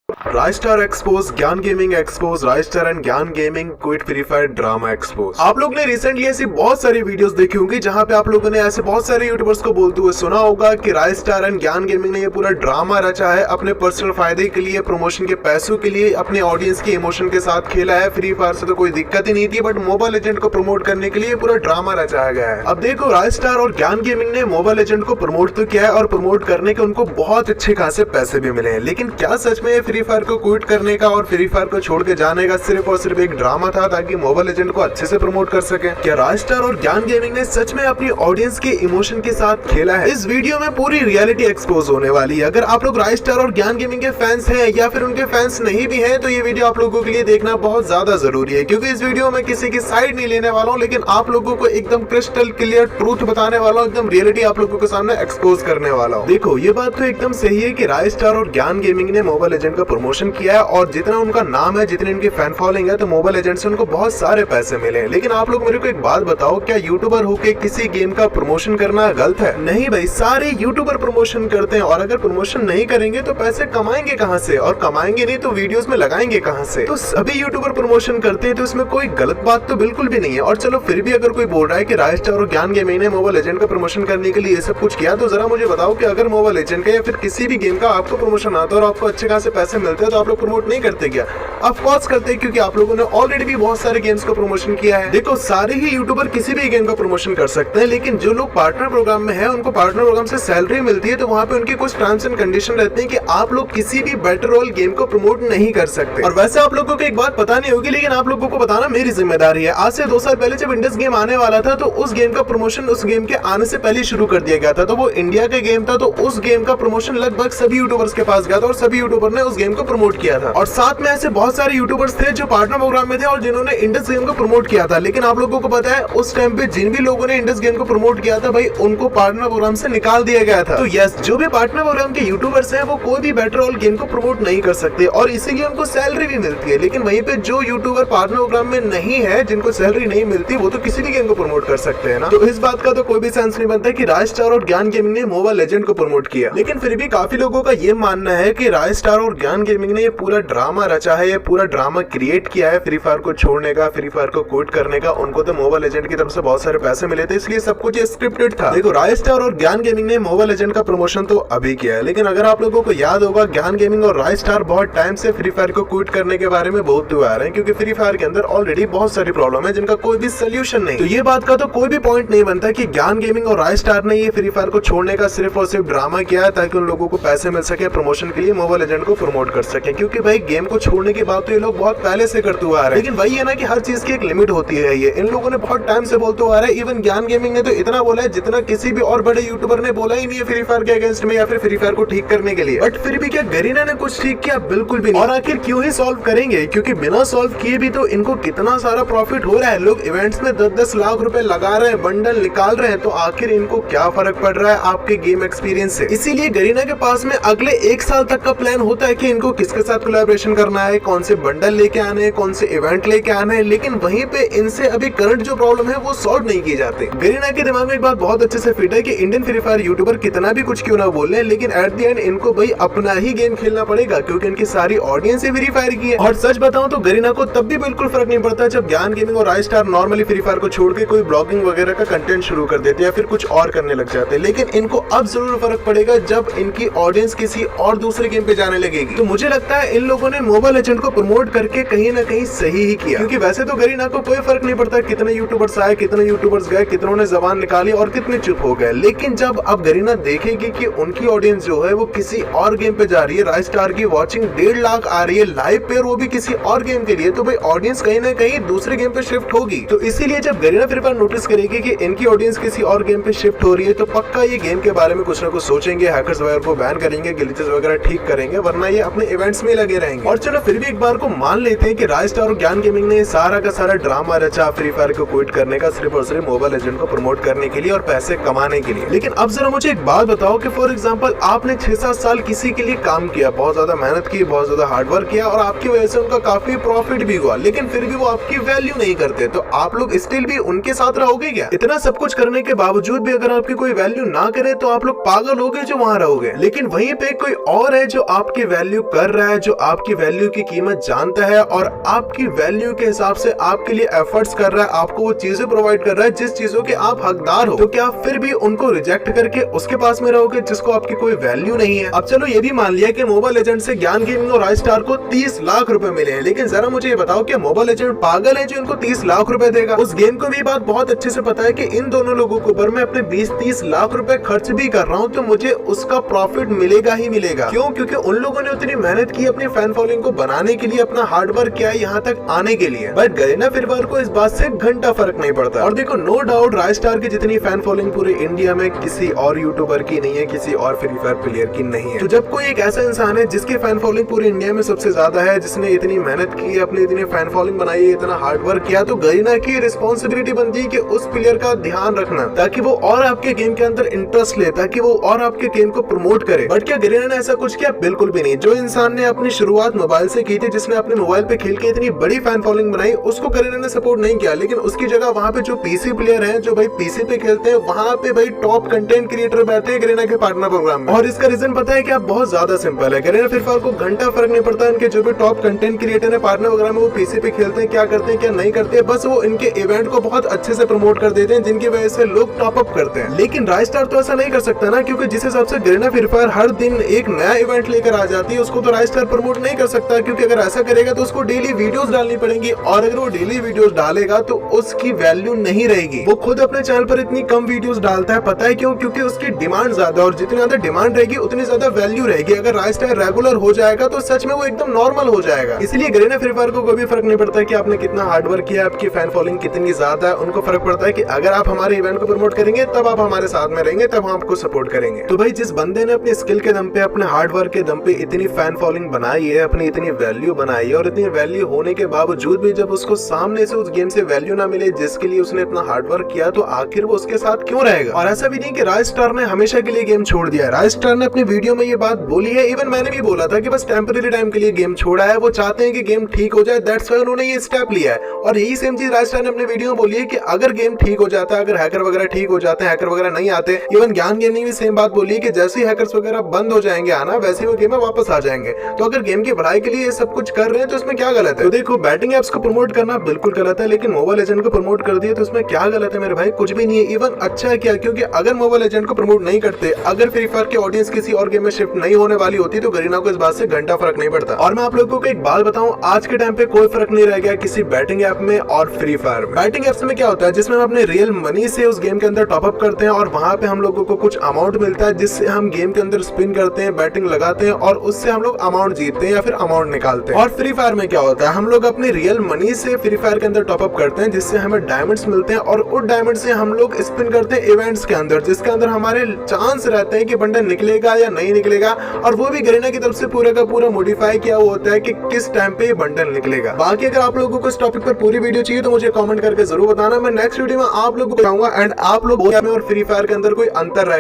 राइस्टार expose, ज्ञान gaming expose, राइस्टार and ज्ञान gaming quit free fire drama expose. आप लोग ने रिसेंटली ऐसी बहुत सारी वीडियोस देखी होंगी जहां पे आप लोगों ने ऐसे बहुत सारे यूट्यूबर्स को बोलते हुए सुना होगा कि राइस्टार एंड ज्ञान गेमिंग ने ये पूरा ड्रामा रचा है, अपने पर्सनल फायदे के लिए, प्रमोशन के पैसों के लिए, अपने ऑडियंस के इमोशन के साथ खेला है। फ्री फायर से तो कोई दिक्कत ही नहीं थी, बट मोबाइल लेजेंड को प्रमोट करने के लिए पूरा ड्रामा रचाया गया है। अब देखो, राइस्टार और ज्ञान गेमिंग ने मोबाइल लेजेंड को प्रमोट तो किया है और प्रमोट करने के उनको बहुत अच्छे खासे पैसे भी मिले हैं, लेकिन क्या सच में फ्री फायर को क्विट करने का और फ्री फायर को छोड़ के जाने का सिर्फ और सिर्फ एक ड्रामा था ताकि मोबाइल लेजेंड को अच्छे से प्रमोट कर सके? क्या राइस्टार और ज्ञान गेमिंग ने सच में अपनी ऑडियंस के इमोशन के साथ खेला है? इस वीडियो में पूरी रियलिटी एक्सपोज होने वाली है। अगर आप लोग राइस्टार और ज्ञान गेमिंग के फैंस हैं या फिर उनके फैंस नहीं भी हैं, तो ये वीडियो आप लोगों के लिए देखना बहुत ज्यादा जरूरी है, क्योंकि इस वीडियो में किसी की साइड नहीं लेने वाला हूँ, लेकिन आप लोगों को एकदम क्रिस्टल क्लियर ट्रूथ बताने वाला हूँ, एकदम रियलिटी आप लोगों के सामने एक्सपोज करने वाला हूँ। देखो, ये बात तो एकदम सही है कि राइस्टार और ज्ञान गेमिंग ने मोबाइल लेजेंड का प्रमोशन किया है और जितना उनका नाम है, जितनी इनकी फैन फॉलोइंग है, तो मोबाइल लेजेंड से उनको बहुत सारे पैसे मिले। लेकिन आप लोग मेरे को एक बात बताओ, क्या यूट्यूबर होके किसी गेम का प्रमोशन करना गलत है? नहीं भाई, सारे यूट्यूबर प्रमोशन करते हैं, और अगर प्रमोशन नहीं करेंगे तो पैसे कमाएंगे कहां से, और कमाएंगे नहीं तो वीडियोस में लगाएंगे कहां से? तो सभी यूट्यूबर प्रमोशन करते हैं, तो इसमें कोई गलत बात तो बिल्कुल भी नहीं है। और चलो, फिर भी अगर कोई बोल रहा है कि राइस्टार और ज्ञान गेमिंग ने मोबाइल लेजेंड का प्रमोशन करने के लिए ये सब कुछ किया, तो जरा मुझे बताओ कि अगर मोबाइल लेजेंड का या फिर किसी भी गेम का आपको प्रमोशन आता है और आपको अच्छे खासे पैसे मिलते हैं, तो आप लोग प्रमोट नहीं करते क्या? ऑफ कोर्स करते हैं, क्योंकि आप लोगों ने ऑलरेडी भी बहुत सारे गेम्स का प्रमोशन किया है। देखो, सारे ही यूट्यूबर किसी भी गेम का प्रमोशन कर सकते हैं, लेकिन जो लोग पार्टनर प्रोग्राम में हैं, उनको पार्टनर प्रोग्राम से सैलरी मिलती है, तो वहाँ पे उनके कुछ टर्म्स एंड कंडीशन रहते हैं कि आप लोग किसी भी बैटल रॉयल गेम को प्रमोट नहीं कर सकते। और वैसे आप लोगों को एक बात पता नहीं होगी, लेकिन आप लोगों को बताना मेरी जिम्मेदारी है। आज से 2 साल पहले जब इंडस गेम आने वाला था, तो उस गेम का प्रमोशन उस गेम के आने से पहले शुरू कर दिया गया था। तो वो इंडिया का गेम था, तो उस गेम का प्रमोशन लगभग सभी यूट्यूबर्स के पास गया था और सभी यूट्यूबर ने उस गेम को प्रमोट किया था। और साथ में ऐसे बहुत सारे यूट्यूबर्स थे जो पार्टनर प्रोग्राम में थे और जिन्होंने इंडस गेम को प्रमोट किया था। लेकिन आप लोगों को पता है, उस टाइम पे जिन भी लोगों ने इंडस गेम को प्रमोट किया था, भाई उनको पार्टनर प्रोग्राम से निकाल दिया गया था। तो यस, जो भी पार्टनर प्रोग्राम के यूट्यूबर्स हैं, वो कोई भी बैटल रॉयल गेम को प्रमोट नहीं कर सकते और इसीलिए उनको सैलरी भी मिलती है। लेकिन वहीं पे जो यूट्यूबर पार्टनर प्रोग्राम में नहीं है, जिनको सैलरी नहीं मिलती, वो तो किसी भी गेम को प्रमोट कर सकते हैं ना। तो इस बात का तो कोई भी सेंस नहीं बनता कि राइस्टार और ज्ञान गेमिंग ने मोबाइल लेजेंड को प्रमोट किया। लेकिन फिर भी काफी लोगों का ये मानना है कि राइस्टार और ज्ञान गेमिंग ने ये पूरा ड्रामा रचा है, ये पूरा ड्रामा क्रिएट किया है फ्री फायर को छोड़ने का, फ्री फायर को क्विट करने का। उनको तो मोबाइल लेजेंड की तरफ से बहुत सारे पैसे मिले थे, इसलिए सब कुछ स्क्रिप्टेड था। देखो, राइस्टार और ज्ञान गेमिंग ने मोबाइल लेजेंड का प्रमोशन तो अभी किया है, लेकिन अगर आप लोगों को याद होगा, ज्ञान गेमिंग और राइस्टार बहुत टाइम से फ्री फायर को क्विट करने के बारे में बोलते हुए आ रहे हैं, क्योंकि फ्री फायर के अंदर ऑलरेडी बहुत सारी प्रॉब्लम है जिनका कोई भी सोल्यूशन नहीं। तो ये बात का तो कोई भी पॉइंट नहीं बनता कि ज्ञान गेमिंग और राइस्टार ने ये फ्री फायर को छोड़ने का सिर्फ और सिर्फ ड्रामा किया है ताकि उन लोगों को पैसे मिल सके प्रमोशन के लिए, मोबाइल लेजेंड को प्रमोट कर सके। क्योंकि भाई, गेम को छोड़ने की बात तो ये लोग बहुत पहले से करते हुए आ रहे हैं, लेकिन वही है ना कि हर चीज की एक लिमिट होती है। ये इन लोगों ने बहुत टाइम से बोलते आ रहे हैं। इवन ज्ञान गेमिंग ने तो इतना बोला है जितना किसी भी और बड़े यूट्यूबर ने बोला ही नहीं है फ्री फायर के अगेंस्ट में या फिर फ्री फायर को ठीक करने के लिए। बट फिर भी क्या गरीना ने कुछ ठीक किया? बिल्कुल भी नहीं। और आखिर क्यों ही सॉल्व करेंगे, क्योंकि बिना सॉल्व किए भी तो इनको कितना सारा प्रॉफिट हो रहा है। लोग इवेंट्स में 10-10 लाख रुपए लगा रहे हैं, बंडल निकाल रहे हैं, तो आखिर इनको क्या फर्क पड़ रहा है आपके गेम एक्सपीरियंस से? इसीलिए गरीना के पास में अगले 1 साल तक का प्लान होता है कि इनको किसके साथ कोलैबोरेशन करना है, कौन से बंडल लेके आने हैं, कौन से इवेंट लेके आने हैं। लेकिन वहीं पे इनसे अभी करंट जो प्रॉब्लम है वो सॉल्व नहीं किए जाते। गरीना के दिमाग में एक बात बहुत अच्छे से फिट है कि इंडियन फ्री फायर यूट्यूबर कितना भी कुछ क्यों ना बोले, लेकिन एट द एंड इनको भाई अपना ही गेम खेलना पड़ेगा, क्योंकि इनकी सारी ऑडियंस ही फ्री फायर की है। और सच बताऊं तो गरीना को तब भी बिल्कुल फर्क नहीं पड़ता जब ज्ञान गेमिंग और राइस्टार नॉर्मली फ्री फायर को छोड़ के कोई ब्लॉगिंग वगैरह का कंटेंट शुरू कर देते या फिर कुछ और करने लग जाते। लेकिन इनको अब जरूर फर्क पड़ेगा जब इनकी ऑडियंस किसी और दूसरे गेम पे जाने लगेगी। तो मुझे लगता है इन लोगों ने मोबाइल लेजेंड को प्रमोट करके कहीं ना कहीं सही ही किया, क्योंकि वैसे तो गरीना को कोई फर्क नहीं पड़ता कितने यूट्यूबर्स आए, कितने यूट्यूबर्स गए, कितनों ने जबान निकाली और कितने चुप हो गए। लेकिन जब अब गरीना देखेगी कि उनकी ऑडियंस जो है वो किसी और गेम पे जा रही है, राइस्टार की वॉचिंग 1.5 लाख आ रही है लाइव पे, वो भी किसी और गेम के लिए, तो भाई ऑडियंस कहीं ना कहीं दूसरे गेम पे शिफ्ट होगी। तो इसीलिए जब गरीना फ्री फायर नोटिस करेगी कि इनकी ऑडियंस किसी और गेम पे शिफ्ट हो रही है, तो पक्का ये गेम के बारे में कुछ ना कुछ सोचेंगे, हैकर्स वगैरह को बैन करेंगे, ग्लिचेस वगैरह ठीक करेंगे, वरना ये अपने इवेंट्स में लगे रहेंगे। और चलो फिर भी एक बार को मान लेते हैं कि राइस्टार और ज्ञान गेमिंग ने सारा का सारा ड्रामा रचा फ्री फायर को क्विट करने का सिर्फ और सिर्फ मोबाइल लेजेंड को प्रमोट करने के लिए और पैसे कमाने के लिए। लेकिन अब जरा मुझे एक बात बताओ कि फॉर एग्जांपल आपने 6-7 साल किसी के लिए काम किया, बहुत ज्यादा मेहनत की, बहुत ज्यादा हार्डवर्क किया और आपकी वजह से उनका काफी प्रॉफिट भी हुआ, लेकिन फिर भी वो आपकी वैल्यू नहीं करते, तो आप लोग स्टिल भी उनके साथ रहोगे क्या? इतना सब कुछ करने के बावजूद भी अगर आपकी कोई वैल्यू ना करे तो आप लोग पागल हो गए जो वहां रहोगे। लेकिन वहीं पे कोई और है जो आपकी वैल्यू वैल्यू कर रहा है, जो आपकी वैल्यू की कीमत जानता है और आपकी वैल्यू के हिसाब से आपके लिए एफर्ट्स कर रहा है, आपको वो चीजें प्रोवाइड कर रहा है जिस चीजों के आप हकदार हो, तो क्या फिर भी उनको रिजेक्ट करके उसके पास में रहोगे जिसको आपकी कोई वैल्यू नहीं है? अब चलो ये भी मान लिया कि मोबाइल लेजेंड से ज्ञान गेमिंग और राइज स्टार को 30 लाख रुपए मिले हैं, लेकिन जरा मुझे ये बताओ कि मोबाइल लेजेंड पागल है जो इनको 30 लाख रुपए देगा? उस गेम को भी बात बहुत अच्छे से पता है कि इन दोनों लोगों के ऊपर मैं अपने 20-30 लाख रुपए खर्च भी कर रहा हूँ तो मुझे उसका प्रॉफिट मिलेगा ही मिलेगा। क्यों? क्योंकि उन लोगों ने उतनी मेहनत की अपनी फैन फॉलोइंग को बनाने के लिए, अपना हार्ड वर्क किया यहाँ तक आने के लिए। बट गरीना फिरवार को इस बात से घंटा फर्क नहीं पड़ता। और देखो, नो डाउट राइज स्टार की जितनी फैन फॉलोइंग पूरे इंडिया में किसी और यूट्यूबर की नहीं है, किसी और फ्री फायर प्लेयर की नहीं है। तो जब कोई एक ऐसा इंसान है जिसकी फैन फॉलोइंग पूरे इंडिया में सबसे ज्यादा है, जिसने इतनी मेहनत की, अपनी इतनी फैन फॉलोइंग बनाई है, इतना हार्ड वर्क किया, तो गरीना की रिस्पॉन्सिबिलिटी बनती है कि उस प्लेयर का ध्यान रखना ताकि वो और आपके गेम के अंदर इंटरेस्ट ले, ताकि वो और आपके गेम को प्रमोट करे। बट क्या गरीना ने ऐसा कुछ किया? बिल्कुल भी नहीं। जो इंसान ने अपनी शुरुआत मोबाइल से की थी, जिसने अपने मोबाइल पे खेल के इतनी बड़ी फैन फॉलोइंग बनाई, उसको गरीना ने सपोर्ट नहीं किया। लेकिन उसकी जगह वहाँ पे जो पीसी प्लेयर हैं, जो भाई पीसी पे खेलते हैं, वहाँ पे भाई टॉप कंटेंट क्रिएटर बैठे हैं गरीना के पार्टनर प्रोग्राम में। और इसका रीजन पता है क्या? बहुत ज्यादा सिंपल है। गरीना फिरफार को घंटा फर्क नहीं पड़ता इनके जो भी टॉप कंटेंट क्रिएटर है पार्टनर प्रोग्राम में, वो पीसी पे खेलते हैं, क्या करते हैं क्या नहीं करते, बस वो इनके इवेंट को बहुत अच्छे से प्रमोट कर देते हैं, जिनकी वजह से लोग टॉप अप करते हैं। लेकिन राइज स्टार तो ऐसा नहीं कर सकता ना, क्योंकि जिस हिसाब से गरीना फिरफार हर दिन एक नया इवेंट लेकर आ जाती है, उसको तो राइज स्टार प्रमोट नहीं कर सकता। क्योंकि अगर ऐसा करेगा तो उसको डेली वीडियोस डालनी पड़ेंगी, और अगर वो डेली वीडियोस डालेगा तो उसकी वैल्यू नहीं रहेगी। वो खुद अपने चैनल पर इतनी कम वीडियोस डालता है, पता है क्यों? क्योंकि उसकी डिमांड ज्यादा, और जितनी ज्यादा डिमांड रहेगी उतनी ज्यादा वैल्यू रहेगी। अगर राइज स्टार रेगुलर हो जाएगा तो सच में वो एकदम नॉर्मल हो जाएगा। इसलिए गरीना फिरफार को कोई भी फर्क नहीं पड़ता कि आपने कितना हार्ड वर्क किया, आपकी फैन फॉलोइंग कितनी ज्यादा है। उनको फर्क पड़ता है कि अगर आप हमारे इवेंट को प्रमोट करेंगे तब आप हमारे साथ में रहेंगे, तब हम आपको सपोर्ट करेंगे। तो भाई जिस बंदे ने अपनी स्किल के दम पे, अपने हार्ड वर्क के दम पे इतनी फैन फॉलोइंग बनाई है, अपनी इतनी वैल्यू बनाई है, और इतनी वैल्यू होने के बावजूद भी जब उसको सामने से उस गेम से वैल्यू ना मिले जिसके लिए उसने इतना हार्ड वर्क किया, तो आखिर वो उसके साथ क्यों रहेगा? और ऐसा भी नहीं कि राइज स्टार ने हमेशा के लिए गेम छोड़ दिया है। राइज स्टार ने अपनी वीडियो में ये बात बोली है, इवन मैंने भी बोला था कि बस टेम्पररी टाइम के लिए गेम छोड़ा है, वो चाहते हैं कि गेम ठीक हो जाए, दैट्स व्हाई उन्होंने ये स्टेप लिया है। और यही सेम चीज राइज स्टार ने अपने वीडियो में बोली है कि अगर गेम ठीक हो जाता है, अगर हैकर वगैरह ठीक हो जाते हैं, हैकर वगैरह नहीं आते, इवन ज्ञान गेमिंग भी सेम बात बोली है कि जैसे ही हैकर्स वगैरह बंद हो जाएंगे आना, वैसे ही वो गेम में वापस आ जाएंगे। तो अगर गेम की भलाई के लिए ये सब कुछ कर रहे हैं तो इसमें क्या गलत है? तो देखो, बैटिंग एप्स को प्रमोट करना बिल्कुल गलत है, लेकिन मोबाइल लेजेंड को प्रमोट कर दिया तो इसमें क्या गलत है मेरे भाई? कुछ भी नहीं है। इवन अच्छा है क्या? क्योंकि अगर मोबाइल लेजेंड को प्रमोट नहीं करते, अगर फ्री फायर की ऑडियंस किसी और गेम में शिफ्ट नहीं होने वाली होती, तो गरीना को इस बात से घंटा फर्क नहीं पड़ता। और मैं आप लोगों को एक बात बताऊं, आज के टाइम पे कोई फर्क नहीं रह गया किसी बैटिंग ऐप में और फ्री फायर में। बैटिंग एप्स में क्या होता है, जिसमें हम अपने रियल मनी से उस गेम के अंदर टॉप अप करते हैं, और वहां पे हम लोगों को कुछ अमाउंट मिलता है, जिससे हम गेम के अंदर स्पिन करते हैं, बैटिंग लगाते हैं, और उससे हम लोग अमाउंट जीतते हैं या फिर अमाउंट निकालते हैं। और फ्री फायर में क्या होता है, हम लोग अपने रियल मनी से फ्री फायर के अंदर टॉप अप करते हैं, जिससे हमें डायमंड्स मिलते हैं, और उस डायमंड से हम लोग स्पिन करते हैं इवेंट्स के अंदर, जिसके अंदर हमारे चांस रहते हैं कि बंडल निकलेगा या नहीं निकलेगा, और वो भी गरीना की तरफ से पूरा का पूरा मॉडिफाई किया हुआ होता है कि किस टाइम पे बंडल निकलेगा। बाकी अगर आप लोगों को इस टॉपिक पर पूरी वीडियो चाहिए तो मुझे कमेंट करके जरूर बताना, मैं नेक्स्ट वीडियो में आप लोगों को बताऊंगा, एंड आप लोग और फ्री फायर के अंदर कोई अंतर रहेगा।